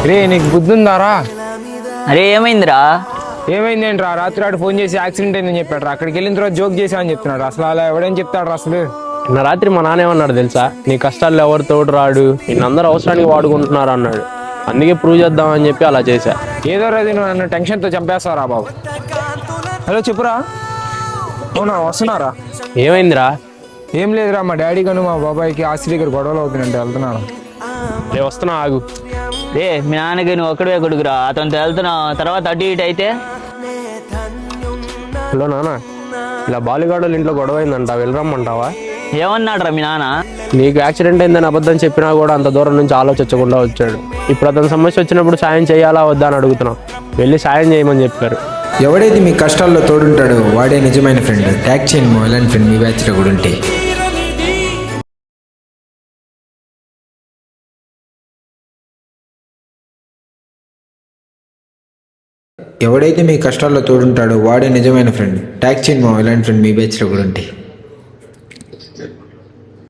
రే నీకు బుద్ధి ఉందారా? అరే ఏమైందిరా? ఏమైందేంట్రా? రాత్రి ఆడు ఫోన్ చేసి యాక్సిడెంట్ అయిందని చెప్పాడు. అక్కడికి వెళ్ళిన తర్వాత జోక్ చేసా అని చెప్తున్నాడు. అసలు అలా ఎవడేం చెప్తాడు అసలు? నిన్న రాత్రి మా నాన్న ఏమన్నాడు తెలుసా? నీ కష్టాల్లో ఎవరు తోడు రాడు, నిన్నందరూ అవసరానికి వాడుకుంటున్నారు అన్నాడు. అందుకే ప్రూవ్ చేద్దామని చెప్పి అలా చేశా. ఏదో రోజు నువ్వు నన్ను టెన్షన్తో చంపేస్తావురా బాబు. హలో చెప్పురా. అవునా, వస్తున్నారా? ఏమైందిరా? ఏం లేదురా, మా డాడీ గాను మా బాబాయ్కి ఆస్తి దగ్గర గొడవలు అవుతుందంటే వెళ్తున్నాను. నేను వస్తున్నా, ఆగు. రే మీ నాన్నకి నువ్వు ఒక్కడే కొడుకురా, అతనితో వెళ్తున్నావు, తర్వాత అటు ఇటు అయితే. హలో నాన్న, ఇలా బాలిగాడోళ్ళ ఇంట్లో గొడవ అయిందంట, వెళ్ళరమ్మంటావా? ఏమన్నాడు రా మీ నాన్న? నీకు యాక్సిడెంట్ అయిందని అబద్ధం చెప్పినా కూడా అంత దూరం నుంచి ఆలోచించకుండా వచ్చాడు. ఇప్పుడు అతని సమస్య వచ్చినప్పుడు సాయం చేయాలా వద్దా అని అడుగుతున్నాం. వెళ్ళి సాయం చేయమని చెప్పారు. ఎవడైతే మీ కష్టాల్లో తోడుంటాడో వాడే నిజమైన ఫ్రెండ్. ట్యాగ్ చేయండి ఇలాంటి ఫ్రెండ్ మీ బ్యాచ్లో కూడా ఉంటే. ఎవడైతే మీ కష్టాల్లో తోడుంటాడో వాడే నిజమైన ఫ్రెండ్. ట్యాగ్ చేయండి ఇలాంటి ఫ్రెండ్ మీ బ్యాచ్లో కూడా ఉంటే.